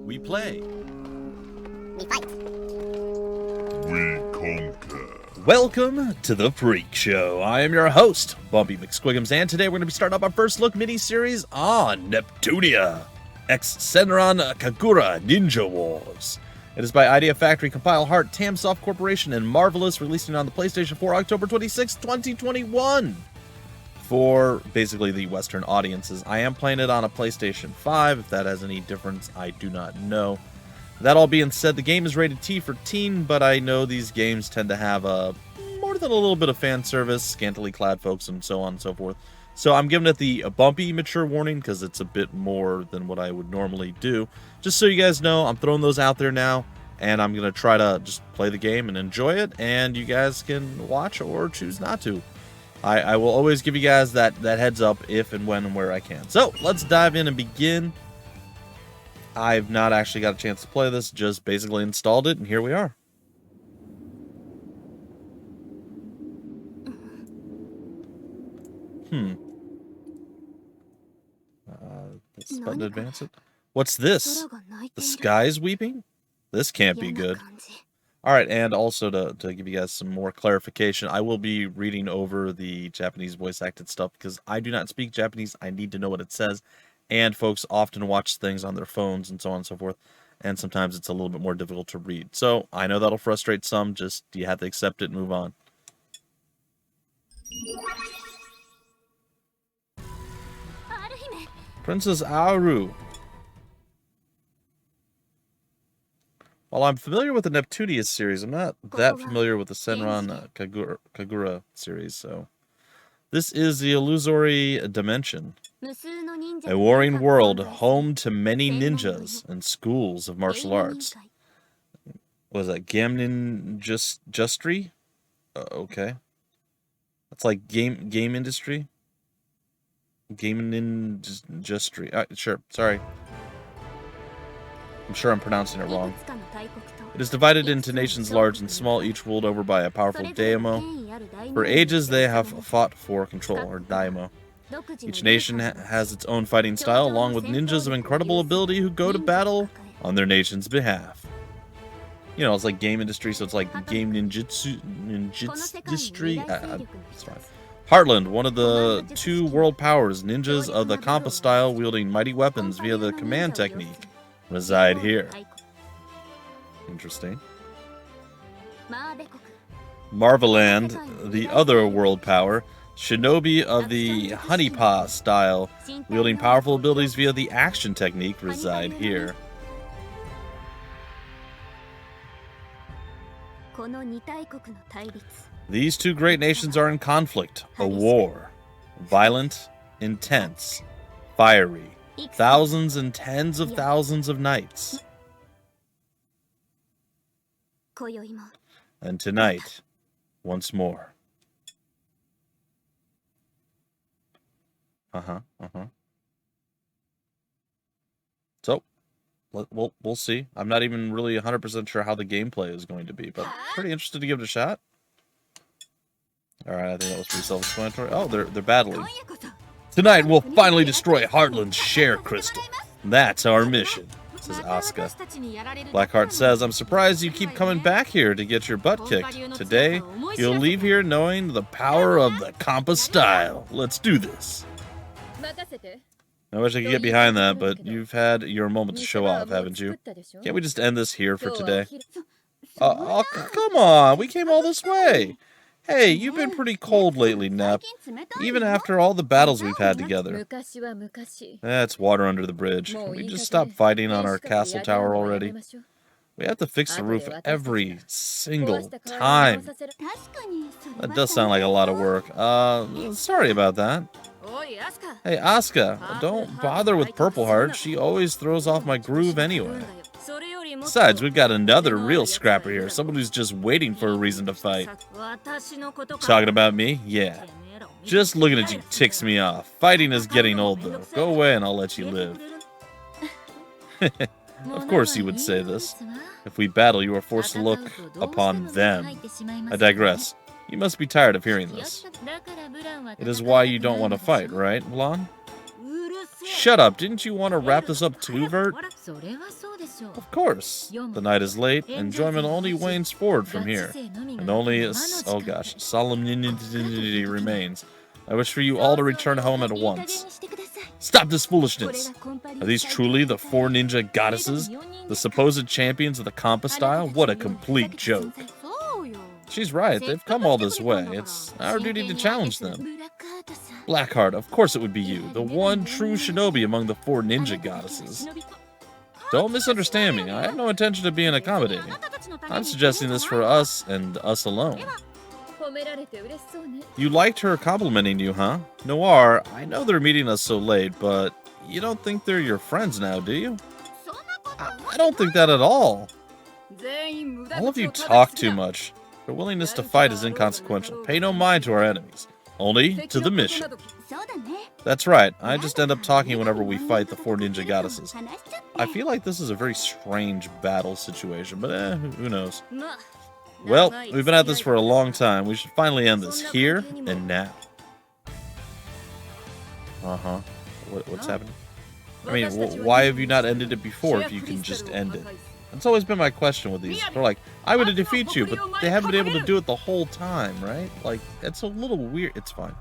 We play. We fight. We conquer. Welcome to the Freak Show. I am your host, Bumpy McSquiggums, and today we're going to be starting up our first look mini-series on Neptunia, x Senran Kagura Ninja Wars. It is by Idea Factory, Compile Heart, Tamsoft Corporation, and Marvelous, releasing on the PlayStation 4 October 26, 2021. For basically the Western audiences. I am playing it on a PlayStation 5. If that has any difference, I do not know. That all being said, the game is rated T for teen, but I know these games tend to have more than a little bit of fan service, scantily clad folks, and so on and so forth. So I'm giving it the bumpy mature warning because it's a bit more than what I would normally do. Just so you guys know, I'm throwing those out there now, and I'm going to try to just play the game and enjoy it, and you guys can watch or choose not to. I will always give you guys that heads up if and when and where I can. So, let's dive in and begin. I've not actually got a chance to play this, just basically installed it, and here we are. This button to advance it. What's this? The sky's weeping? This can't be good. Alright, and also to give you guys some more clarification, I will be reading over the Japanese voice-acted stuff because I do not speak Japanese. I need to know what it says, and folks often watch things on their phones and so on and so forth, and sometimes it's a little bit more difficult to read. So, I know that'll frustrate some, just you have to accept it and move on. Princess Auru. While I'm familiar with the Neptunia series, I'm not that familiar with the Senran Kagura series, so... This is the illusory dimension. A warring world home to many ninjas and schools of martial arts. What is that? Gamnin Justry? Okay. That's like game industry? Gamnin Justry. Sure, sorry. I'm sure I'm pronouncing it wrong. It is divided into nations large and small, each ruled over by a powerful daimyo. For ages, they have fought for control, or daimyo. Each nation has its own fighting style, along with ninjas of incredible ability who go to battle on their nation's behalf. You know, it's like game industry, so it's like game ninjutsu industry. It's fine. Heartland, one of the two world powers, ninjas of the Kampa style wielding mighty weapons via the command technique, reside here. Interesting. Marveland, the other world power, shinobi of the Honeypaw style, wielding powerful abilities via the action technique, reside here. These two great nations are in conflict, a war. Violent, intense, fiery. Thousands and tens of thousands of nights. And tonight, once more. So, we'll see. I'm not even really 100% sure how the gameplay is going to be, but pretty interested to give it a shot. Alright, I think that was pretty self-explanatory. Oh, they're battling. Tonight, we'll finally destroy Heartland's share crystal. That's our mission, says Asuka. Blackheart says, I'm surprised you keep coming back here to get your butt kicked. Today, you'll leave here knowing the power of the Kampa style. Let's do this. I wish I could get behind that, but you've had your moment to show off, haven't you? Can't we just end this here for today? Oh, come on. We came all this way. Hey, you've been pretty cold lately, Nep. Even after all the battles we've had together. That's water under the bridge. Can we just stop fighting on our castle tower already? We have to fix the roof every single time. That does sound like a lot of work. Sorry about that. Hey, Asuka, don't bother with Purple Heart. She always throws off my groove anyway. Besides, we've got another real scrapper here, someone who's just waiting for a reason to fight. Talking about me? Yeah. Just looking at you ticks me off. Fighting is getting old, though. Go away and I'll let you live. Of course you would say this. If we battle, you are forced to look upon them. I digress. You must be tired of hearing this. It is why you don't want to fight, right, Blanc? shut up. Didn't you want to wrap this up too, Vert? それはそうでしょう。 Of course. The night is late. Enjoyment only wanes forward from here. And only, oh gosh, solemnity remains. I wish for you all to return home at once. Stop this foolishness. Are these truly the 4 ninja goddesses? The supposed champions of the Kampa style? What a complete joke. そうよ。 She's right. They've come all this way. It's our duty to challenge them. Blackheart, of course it would be you. The one true shinobi among the 4 ninja goddesses. Don't misunderstand me. I have no intention of being accommodating. I'm suggesting this for us and us alone. 褒められて嬉しそうね。 You liked her complimenting you, huh? Noir, I know they're meeting us so late, but you don't think they're your friends now, do you? そんなこと I don't think that at all. 全員無駄 All of 口 you を叩 talk きす too な。 much. Their willingness to fight is inconsequential. Pay no mind to our enemies. Only to the mission. そうだね。 That's right. I just end up talking whenever we fight the 4 ninja goddesses. 話しちゃって I feel like this is a very strange battle situation, but who knows? まあ Well, we've been at this for a long time. We should finally end this here and now. Uh-huh. What's happening? I mean, why have you not ended it before if you can just end it? That's always been my question with these. They're like, I would defeat you, but they haven't been able to do it the whole time, right? Like, it's a little weird. It's fine.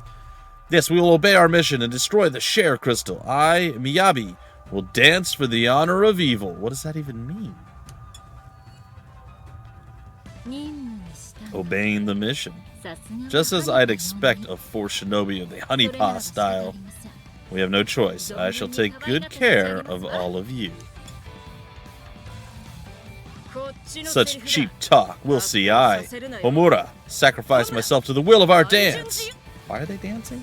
Yes, we will obey our mission and destroy the share crystal. I, Miyabi, will dance for the honor of evil. What does that even mean? 任務に従う Obeying the mission. さすがは Just as I'd expect of 4 shinobi of the それなら honeypot 仕方あ style. りません。 We have no choice. I shall take good care of all of you. こっちのセ Such リフだ cheap talk. We'll see. I, Homura, sacrifice myself to the will of our dance. Why are they dancing?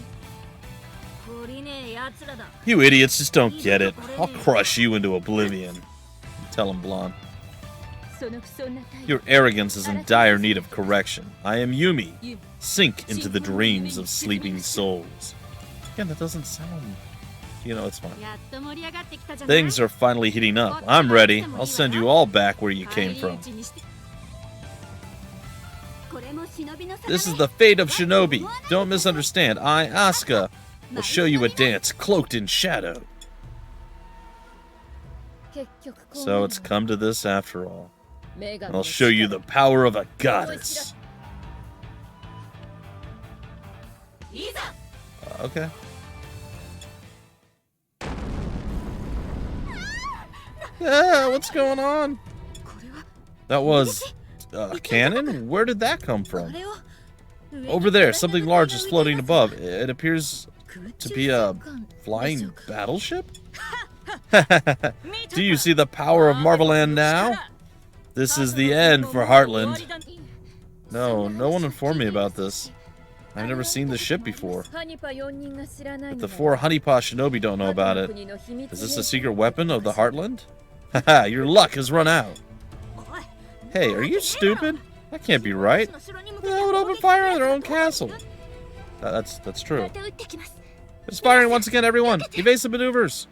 懲りねえ奴らだ。 You idiots just don't get it. I'll crush you into oblivion. Tell him, Blonde. その不遜な態度 Your arrogance is in dire need of correction. I am Yumi. Sink into the dreams of sleeping souls. Again, that doesn't sound... You know, it's fine. やっと盛り上がってきたじゃない。 Things are finally heating up. I'm ready. I'll send you all back where you came from. 返り討ちにしてこれも忍びの定め This is the fate of shinobi. Don't misunderstand. I, Asuka, will show you a dance cloaked in shadow. 結局こう So it's come to this after all. 女神 And の I'll show you the power of a goddess. いざ Okay. Yeah, what's going on? これは That was a cannon? Where did that come こ from? れを Over there, something large is floating above. It appears to be a flying battleship? Do you see the power of Marveland now? This is the end for Heartland. No, no one informed me about this. I've never seen this ship before. ハニパ4人が知らない But の the だ 4 honeypot shinobi don't know about it. 国の秘密 Is this 兵 a 器 secret weapon of the Heartland? Haha, your luck has run out. Hey, are you stupid? That can't be right. They would open fire on their own castle. That's true. また撃ってきます It's firing once again, everyone. Evasive maneuvers.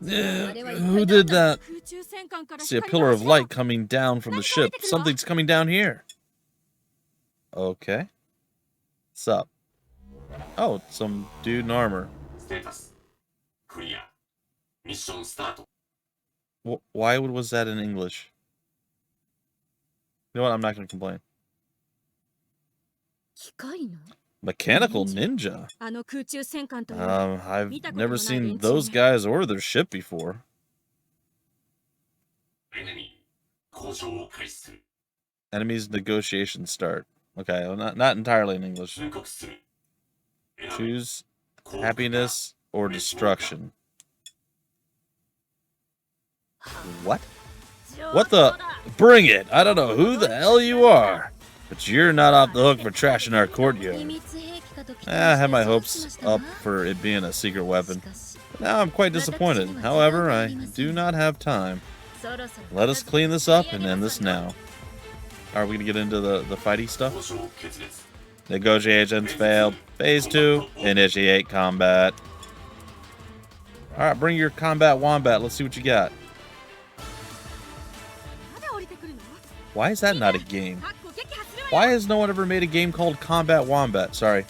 Who did that? 空中戦艦から See a 光 pillar が of light coming down from the ship. Something's coming down here. Okay. What's up? Oh, some dude in armor. ステータスクリアミッションスタート Why was that in English? You know what? I'm not going to complain. 光の Mechanical ninja? あの空中戦艦というのは I've never seen those guys or their ship before. エネミー交渉を開始する Enemies negotiations start. Okay, well, not entirely in English. 通告する選べ Choose happiness or destruction. What? What the? Bring it! I don't know who the hell you are, but you're not off the hook for trashing our 秘 courtyard. 密兵器かと期待 I had my して hopes 承知しましたが up for it being a secret weapon. しかし Now I'm quite disappointed. However, I do not have time. そろそろ Let us clean this up and end this now. Are we gonna get into the fighty stuff? 交渉決裂 Negotiations failed. Phase 2, initiate combat. Alright, bring your combat wombat. Let's see what you got. まだ降りてくるの Why is that not a game? かっこ撃破するわよ Why has no one ever made a game called Combat Wombat? Sorry.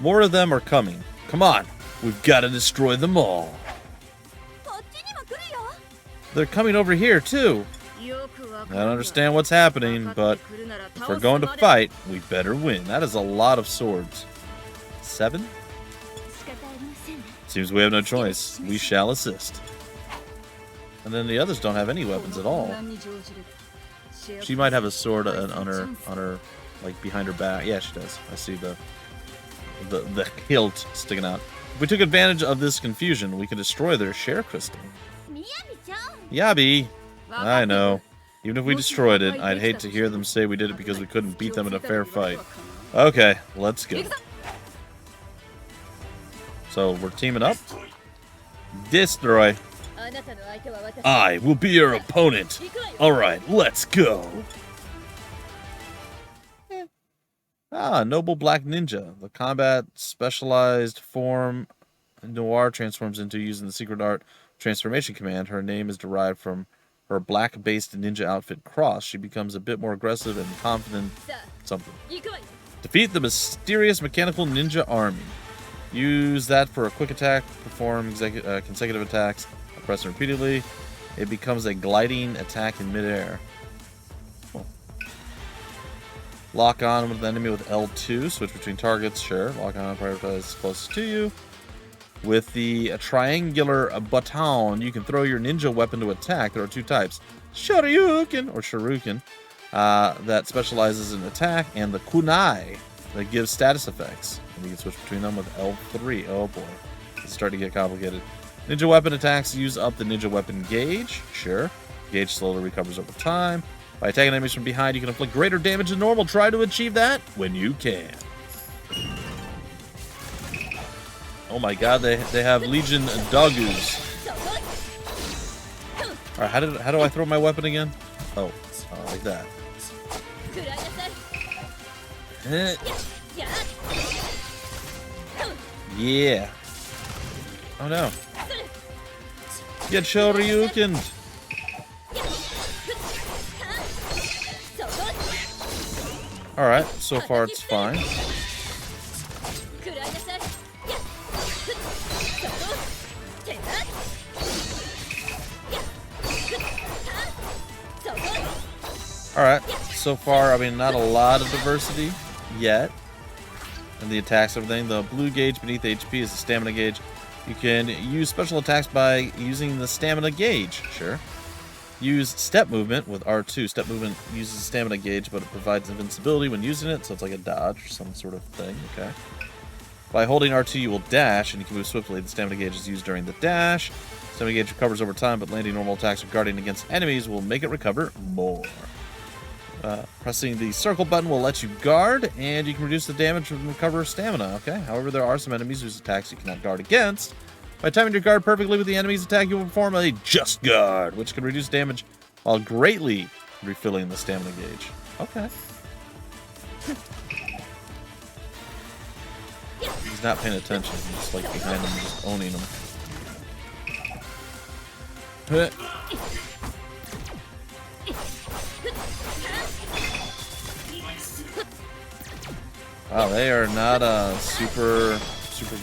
More of them are coming. Come on. We've got to destroy them all. こっちにも来るよ。 They're coming over here, too. よくわか I る don't わ understand what's happening, 分か but ってくるなら if 倒 we're す going to まで fight, we better win. That is a lot of swords. 7? 仕方ありませんね。 Seems we have no choice. We shall assist. And then the others don't have any weapons at all. 何に乗じる She might have a sword on her, like behind her back. Yeah, she does. I see the hilt sticking out. If we took advantage of this confusion, we could destroy their share crystal. みやびちゃん。 Yabi! I know. Even if we destroyed it, I'd hate to hear them say we did it because we couldn't beat them in a fair fight. Okay, let's go. So, we're teaming up. Destroy. あなたの相手は私 I will be your opponent. Alright, let's go. Noble Black Ninja. The combat specialized form Noir transforms into using the secret art transformation command. Her name is derived from her black-based ninja outfit Cross. She becomes a bit more aggressive and confident. さ Something. あ行くわよ Defeat the mysterious mechanical ninja army. Use that for a quick attack. Perform consecutive attacks. Press repeatedly. It becomes a gliding attack in midair. Cool. Lock on with the enemy with L2. Switch between targets. Sure. Lock on. Prioritize closest to you. With the triangular baton, you can throw your ninja weapon to attack. There are two types. Shoryuken, or Shuriken, that specializes in attack, and the kunai, that gives status effects. And you can switch between them with L3. Oh boy. It's starting to get complicated. Ninja weapon attacks use up the ninja weapon gauge. Sure. Gauge slowly recovers over time. By attacking enemies from behind, you can inflict greater damage than normal. Try to achieve that when you can. Oh my god, they have Legion Dogus. Alright, how do I throw my weapon again? Oh, like that. 食らいなさい Eh, や Yeah. Oh no. Get Shoryuken. Alright, so far it's fine. 食らいなさいやそこてなそこ Alright, so far, I mean, not a lot of diversity yet. And the attacks, everything. The blue gauge beneath HP is the stamina gauge. You can use special attacks by using the stamina gauge. Sure. Use step movement with R2. Step movement uses the stamina gauge, but it provides invincibility when using it, so it's like a dodge or some sort of thing. Okay. By holding R2, you will dash, and you can move swiftly. The stamina gauge is used during the dash. Stamina gauge recovers over time, but landing normal attacks or guarding against enemies will make it recover more. Pressing the circle button will let you guard, and you can reduce the damage and recover stamina. Okay. However, there are some enemies whose attacks you cannot guard against. By timing your guard perfectly with the enemy's attack, you will perform a just guard, which can reduce damage while greatly refilling the stamina gauge. Okay. He's not paying attention. He's just like behind him, just owning him. Wow, they are not super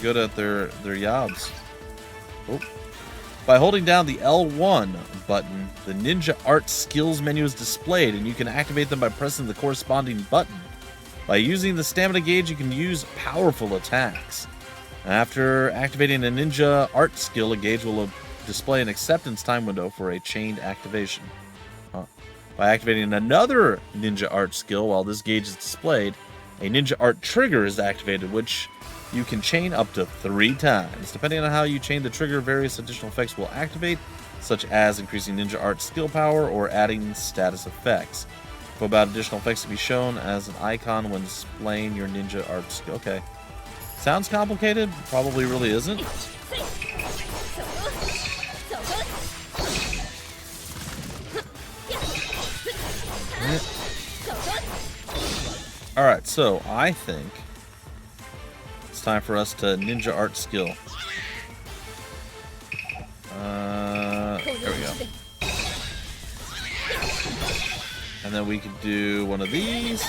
good at their yabs. Oh. By holding down the L1 button, the Ninja Art Skills menu is displayed, and you can activate them by pressing the corresponding button. By using the stamina gauge, you can use powerful attacks. After activating a Ninja Art skill, a gauge will display an acceptance time window for a chained activation. By activating another Ninja Art skill while this gauge is displayed, a Ninja Art trigger is activated, which you can chain up to 3 times. Depending on how you chain the trigger, various additional effects will activate, such as increasing Ninja Art skill power or adding status effects. Info about additional effects to be shown as an icon when displaying your Ninja Art skill. Okay. Sounds complicated? Probably really isn't. Alright, so I think it's time for us to Ninja Art skill. There we go. And then we could do one of these.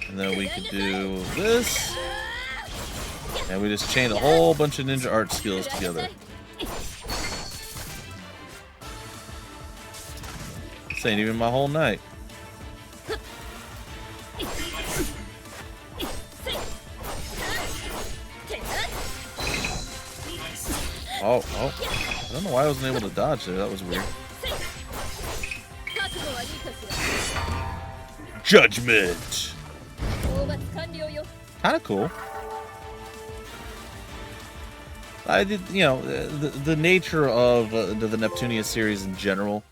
And then we could do this. And we just chained a whole bunch of ninja art skills together. This ain't even my whole night. Oh. I don't know why I wasn't able to dodge there. That was weird. Judgment! Kind of cool. I did, you know, the nature of the Neptunia series in general.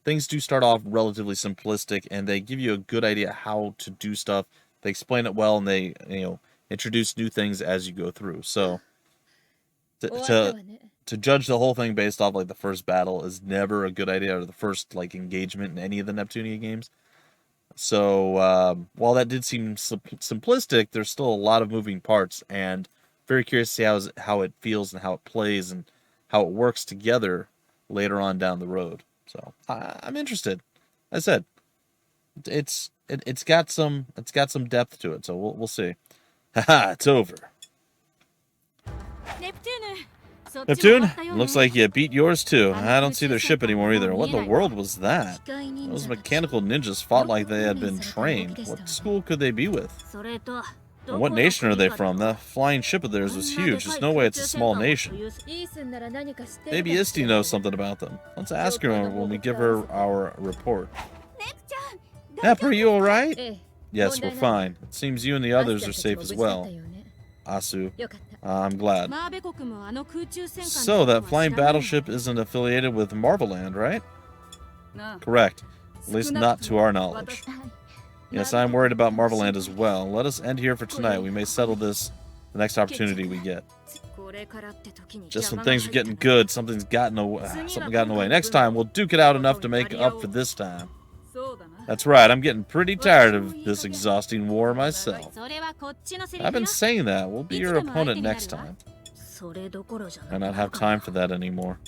Things do start off relatively simplistic, and they give you a good idea how to do stuff. They explain it well, and they, you know, introduce new things as you go through. So, to judge the whole thing based off like the first battle is never a good idea, or the first like engagement in any of the Neptunia games. So while that did seem simplistic, there's still a lot of moving parts, and very curious to see how it feels and how it plays and how it works together later on down the road. So I'm interested. As I said, it's got some depth to it. So we'll see. Haha, it's over. Neptune, looks like you beat yours too. I don't see their ship anymore either. What in the world was that? Those mechanical ninjas fought like they had been trained. What school could they be with? And what nation are they from? That flying ship of theirs was huge. There's no way it's a small nation. Maybe Isti knows something about them. Let's ask her when we give her our report. Nep, are you alright? Yes, we're fine. It seems you and the others are safe as well. Asu. I'm glad. So, that flying battleship isn't affiliated with Marveland, right? Correct. At least not to our knowledge. Yes, I'm worried about Marveland as well. Let us end here for tonight. We may settle this the next opportunity we get. Just when things are getting good, something's gotten away. Next time, we'll duke it out enough to make up for this time. That's right, I'm getting pretty tired of this exhausting war myself. I've been saying that. We'll be your opponent next time. I not have time for that anymore.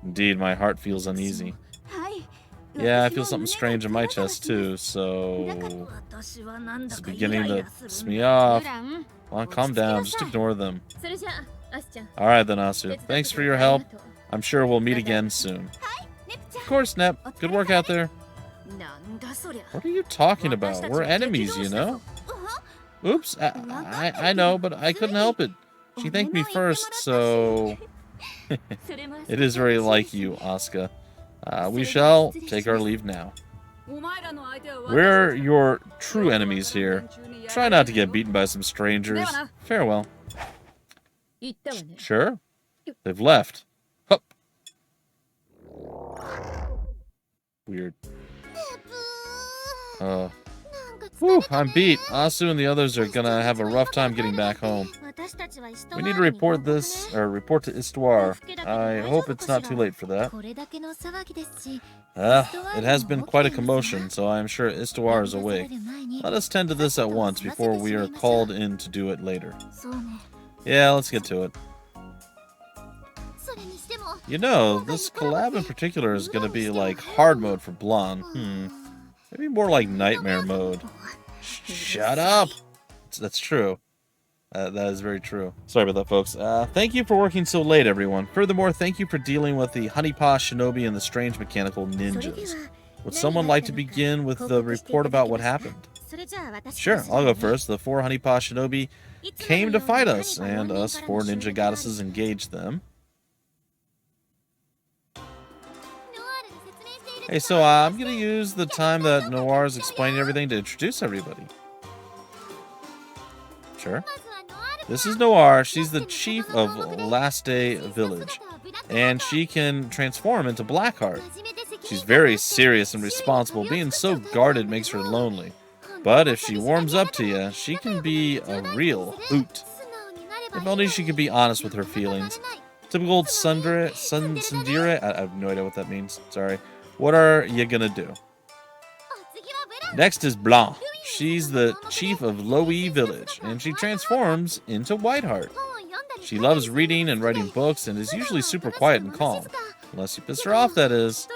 Indeed, my heart feels uneasy. Yeah, I feel something strange in my chest too, so it's beginning to piss me off. Come on, calm down, just ignore them. Alright then, Asu. Thanks for your help. I'm sure we'll meet again soon. Of course, Nep. Good work out there. What are you talking about? We're enemies, you know? Oops, I know, but I couldn't help it. She thanked me first, so... It is very like you, Asuka. We shall take our leave now. We're your true enemies here. Try not to get beaten by some strangers. Farewell. Sure. They've left. Hup. Weird. Whew, I'm beat. Asu and the others are gonna have a rough time getting back home. We need to report to Histoire. I hope it's not too late for that. It has been quite a commotion, so I am sure Histoire is awake. Let us tend to this at once before we are called in to do it later. Yeah, let's get to it. You know, this collab in particular is gonna be like hard mode for Blonde. Maybe more like nightmare mode. Shut up! That's true. That is very true. Sorry about that, folks. Thank you for working so late, everyone. Furthermore, thank you for dealing with the Honeypaw Shinobi and the strange mechanical ninjas. Would someone like to begin with the report about what happened? Sure, I'll go first. The 4 Honeypaw Shinobi came to fight us, and us 4 ninja goddesses engaged them. Hey, so I'm going to use the time that Noir is explaining everything to introduce everybody. Sure. This is Noir. She's the chief of Last Day Village, and she can transform into Blackheart. She's very serious and responsible. Being so guarded makes her lonely. But if she warms up to you, she can be a real hoot. If only she could be honest with her feelings. Typical Tsundere. I have no idea what that means. Sorry. What are you gonna do? Next is Blanc. She's the chief of Loei Village, and she transforms into Whiteheart. She loves reading and writing books, and is usually super quiet and calm. Unless you piss her off, that is.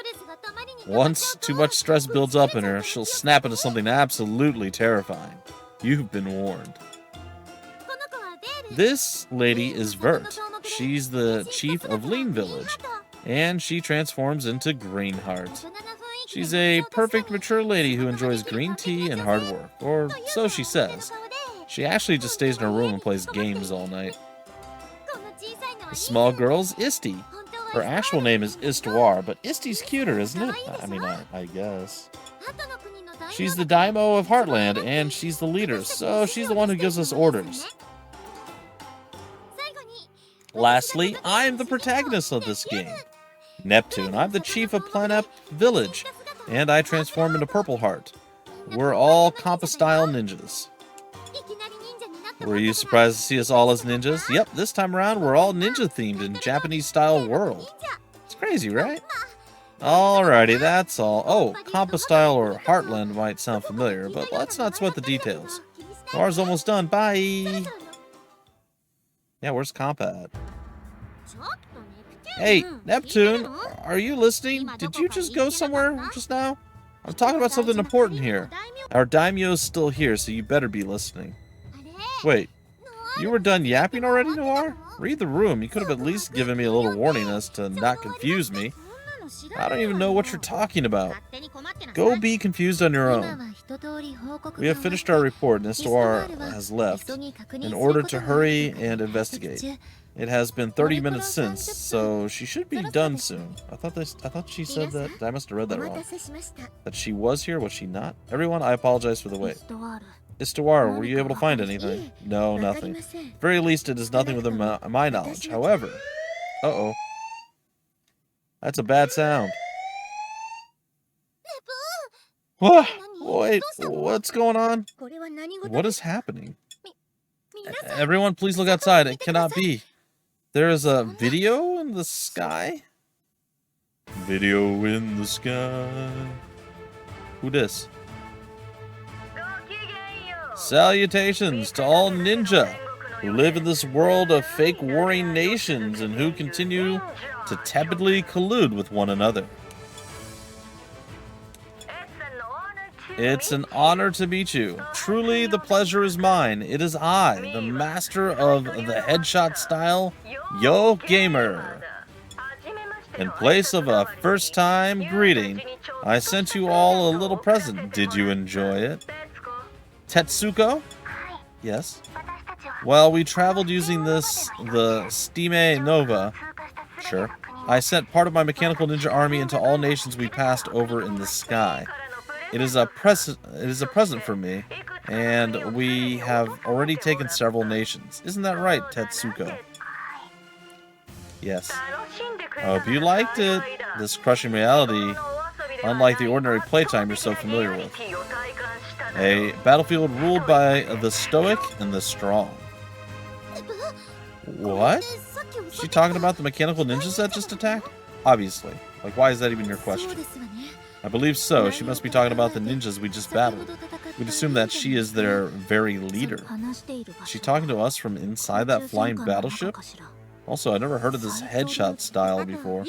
Once too much stress builds up in her, she'll snap into something absolutely terrifying. You've been warned. This lady is Vert. She's the chief of Lean Village, and she transforms into Greenheart. She's a perfect mature lady who enjoys green tea and hard work, or so she says. She actually just stays in her room and plays games all night. The small girl's Isti. Her actual name is Istuar, but Isti's cuter, isn't it? I mean, I guess. She's the daimyo of Heartland, and she's the leader, so she's the one who gives us orders. Lastly, I'm the protagonist of this game. Neptune. I'm the chief of Planep Village, and I transform into Purple Heart. We're all Compa-style ninjas. Were you surprised to see us all as ninjas? Yep, this time around we're all ninja-themed in Japanese-style world. It's crazy, right? Alrighty, that's all. Oh, Compa-style or Heartland might sound familiar, but let's not sweat the details. Noir's almost done. Bye! Yeah, where's Compa at? Hey, Neptune, are you listening? Did you just go somewhere just now? I'm talking about something important here. Our daimyo's still here, so you better be listening. Wait, you were done yapping already, Noir? Read the room. You could have at least given me a little warning as to not confuse me. I don't even know what you're talking about. Go be confused on your own. We have finished our report, and Istuar has left in order to hurry and investigate. It has been 30 minutes since, so she should be done soon. I thought she said that. I must have read that wrong. That she was here, was she not? Everyone, I apologize for the wait. Istuar, were you able to find anything? No, nothing. At the very least, it is nothing within my knowledge. However... Uh-oh. That's a bad sound. What? Wait, what's going on? What is happening? Everyone, please look outside. It cannot be. There is a video in the sky? Video in the sky. Who dis? Salutations to all ninja who live in this world of fake warring nations and who continue to tepidly collude with one another. It's an honor to meet you. Truly, the pleasure is mine. It is I, the master of the headshot style, Yo Gamer. In place of a first-time greeting, I sent you all a little present. Did you enjoy it? Tetsuko? Yes. Well, we traveled using the Stime Nova. Sure. I sent part of my mechanical ninja army into all nations we passed over in the sky. It is a present for me, and we have already taken several nations. Isn't that right, Tetsuko? Yes. I hope you liked it. This crushing reality, unlike the ordinary playtime you're so familiar with. A battlefield ruled by the stoic and the strong. What? Is she talking about the mechanical ninjas that just attacked? Obviously. Like, why is that even your question? I believe so. She must be talking about the ninjas we just battled. We'd assume that she is their very leader. Is she talking to us from inside that flying battleship? Also, I never heard of this headshot style before.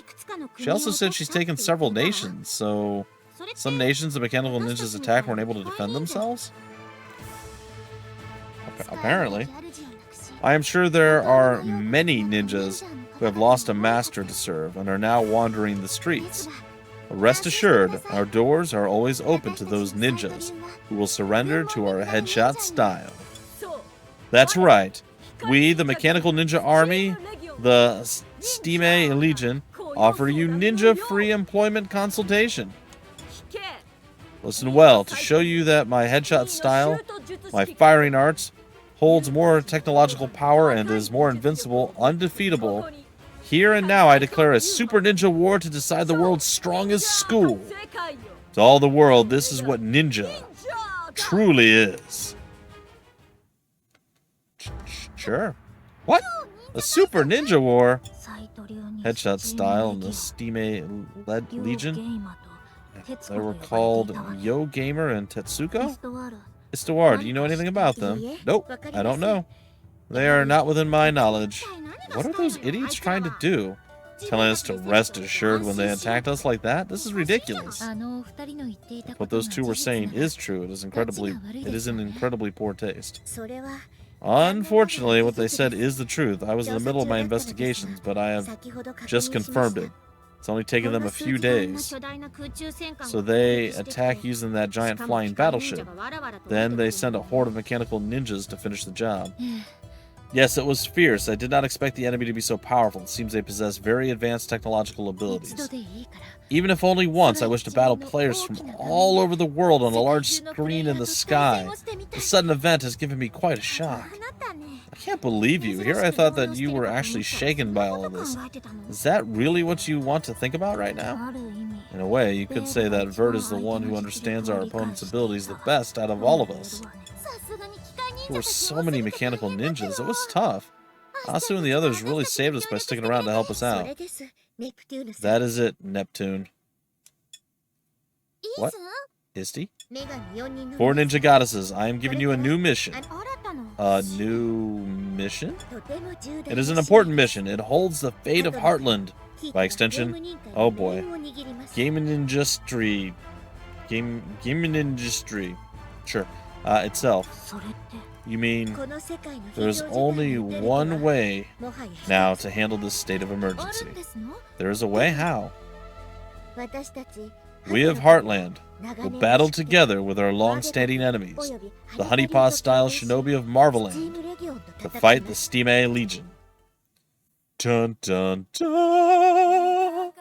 She also said she's taken several nations, so... Some nations the mechanical ninjas attack weren't able to defend themselves? Apparently. I am sure there are many ninjas who have lost a master to serve and are now wandering the streets. But rest assured, our doors are always open to those ninjas who will surrender to our headshot style. That's right. We, the Mechanical Ninja Army, the Stime Legion, offer you ninja-free employment consultation. Listen well, to show you that my headshot style, my firing arts, holds more technological power and is more invincible, undefeatable, here and now I declare a super ninja war to decide the world's strongest school. To all the world, this is what ninja truly is. Sure. What? A super ninja war? Headshot style in the Stime Legion? They were called Yo Gamer and Tetsuko? Istuar, do you know anything about them? Nope, I don't know. They are not within my knowledge. What are those idiots trying to do? Telling us to rest assured when they attacked us like that? This is ridiculous. If what those two were saying is true, it is in incredibly poor taste. Unfortunately, what they said is the truth. I was in the middle of my investigations, but I have just confirmed it. It's only taken them a few days. So they attack using that giant flying battleship. Then they send a horde of mechanical ninjas to finish the job. Yes, it was fierce. I did not expect the enemy to be so powerful. It seems they possess very advanced technological abilities. Even if only once, I wish to battle players from all over the world on a large screen in the sky. The sudden event has given me quite a shock. I can't believe you. Here I thought that you were actually shaken by all of this. Is that really what you want to think about right now? In a way, you could say that Vert is the one who understands our opponent's abilities the best out of all of us. There were so many mechanical ninjas. It was tough. Asu and the others really saved us by sticking around to help us out. That is it, Neptune. What? Isty? 4 ninja goddesses, I am giving you a new mission. A new mission? It is an important mission. It holds the fate of Heartland. By extension, oh boy. Gaming industry. Gaming industry. Sure. Itself. You mean there's only one way now to handle this state of emergency? There is a way? How? We of Heartland will battle together with our long-standing enemies, the honeypot-style shinobi of Marveland, to fight the Steam Legion. Dun dun dun!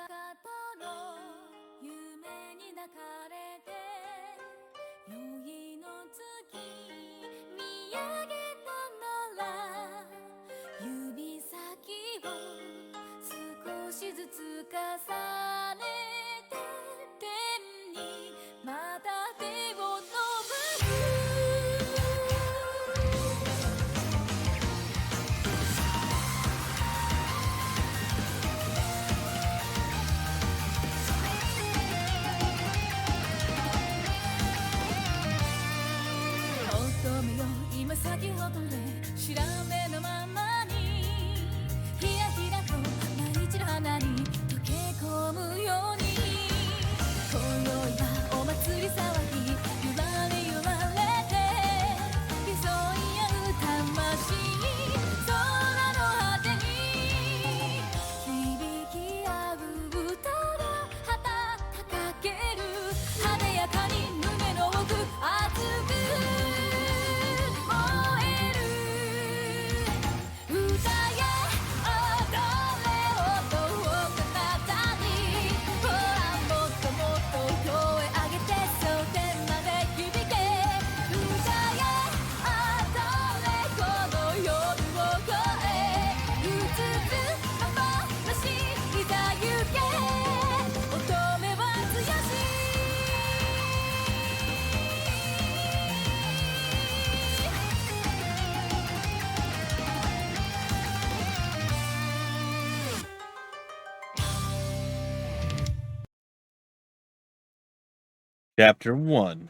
Chapter 1.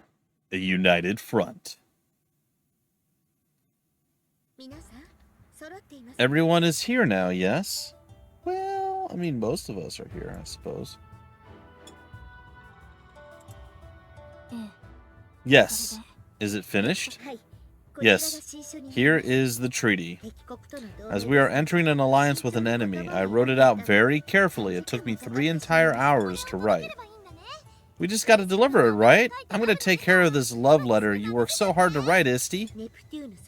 A United Front. Everyone is here now, yes? Well, I mean, most of us are here, I suppose. Yes. Is it finished? Yes. Here is the treaty. As we are entering an alliance with an enemy, I wrote it out very carefully. It took me 3 entire hours to write. We just got to deliver it, right? I'm going to take care of this love letter you worked so hard to write, Isty.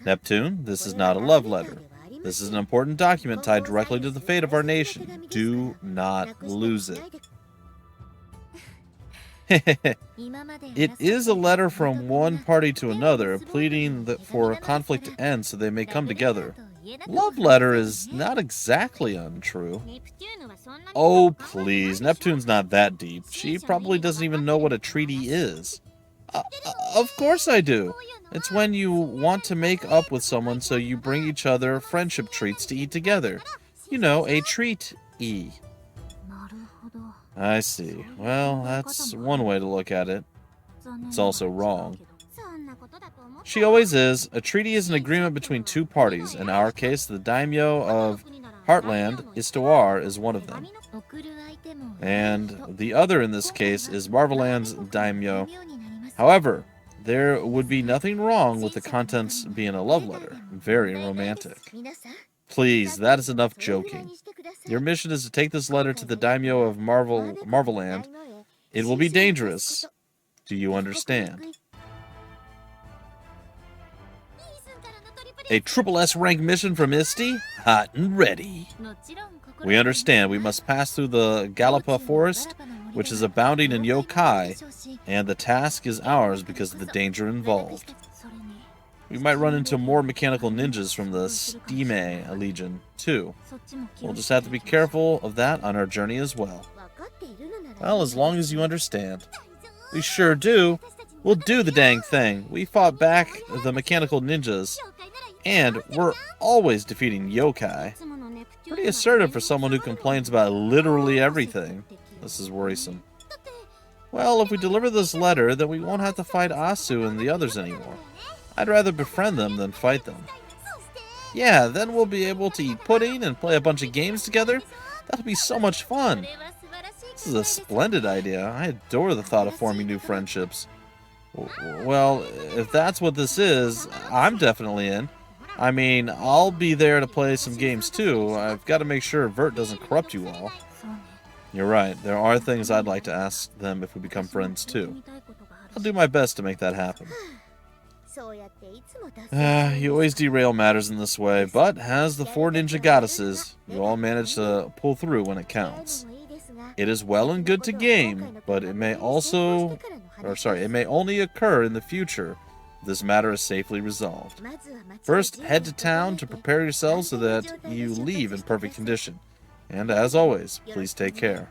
Neptune, this is not a love letter. This is an important document tied directly to the fate of our nation. Do not lose it. It is a letter from one party to another, pleading for a conflict to end so they may come together. Love letter is not exactly untrue. Oh, please. Neptune's not that deep. She probably doesn't even know what a treaty is. Of course I do. It's when you want to make up with someone so you bring each other friendship treats to eat together. You know, a treat-y. I see. Well, that's one way to look at it. It's also wrong. She always is. A treaty is an agreement between 2 parties. In our case, the daimyo of Heartland, Istuar, is one of them. And the other in this case is Marveland's daimyo. However, there would be nothing wrong with the contents being a love letter. Very romantic. Please, that is enough joking. Your mission is to take this letter to the daimyo of Marvelland. It will be dangerous. Do you understand? A triple S rank mission from Misty? Hot and ready. We understand we must pass through the Galapa forest, which is abounding in yokai, and the task is ours because of the danger involved. We might run into more mechanical ninjas from the Stime Legion, too. We'll just have to be careful of that on our journey as well. Well, as long as you understand. We sure do. We'll do the dang thing. We fought back the mechanical ninjas, and we're always defeating yokai. Pretty assertive for someone who complains about literally everything. This is worrisome. Well, if we deliver this letter, then we won't have to fight Asu and the others anymore. I'd rather befriend them than fight them. Yeah, then we'll be able to eat pudding and play a bunch of games together. That'll be so much fun. This is a splendid idea. I adore the thought of forming new friendships. Well, if that's what this is, I'm definitely in. I mean, I'll be there to play some games too. I've got to make sure Vert doesn't corrupt you all. You're right. There are things I'd like to ask them if we become friends too. I'll do my best to make that happen. You always derail matters in this way, but as the 4 ninja goddesses, you all manage to pull through when it counts. It is well and good to game, but it may only occur in the future if this matter is safely resolved. First, head to town to prepare yourselves so that you leave in perfect condition. And as always, please take care.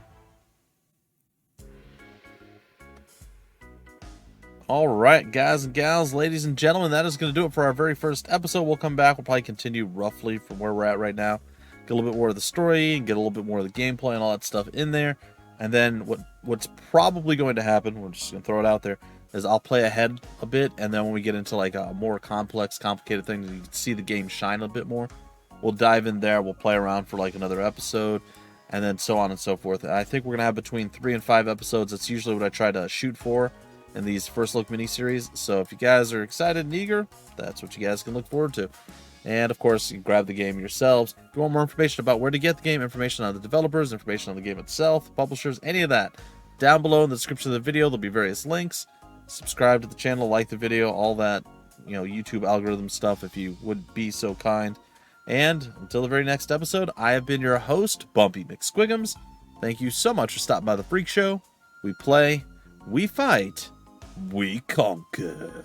Alright, guys and gals, ladies and gentlemen, that is going to do it for our very first episode. We'll come back. We'll probably continue roughly from where we're at right now. Get a little bit more of the story and get a little bit more of the gameplay and all that stuff in there. And then what's probably going to happen, we're just going to throw it out there, is I'll play ahead a bit. And then when we get into like a more complex, complicated thing, you can see the game shine a bit more. We'll dive in there. We'll play around for like another episode. And then so on and so forth. I think we're going to have between 3 and 5 episodes. That's usually what I try to shoot for in these first look miniseries. So if you guys are excited and eager, that's what you guys can look forward to. And of course, you can grab the game yourselves. If you want more information about where to get the game, information on the developers, information on the game itself, publishers, any of that, down below in the description of the video, there'll be various links. Subscribe to the channel, like the video, all that, YouTube algorithm stuff if you would be so kind. And until the very next episode, I have been your host, Bumpy McSquigums. Thank you so much for stopping by the Freak Show. We play, we fight, we conquer.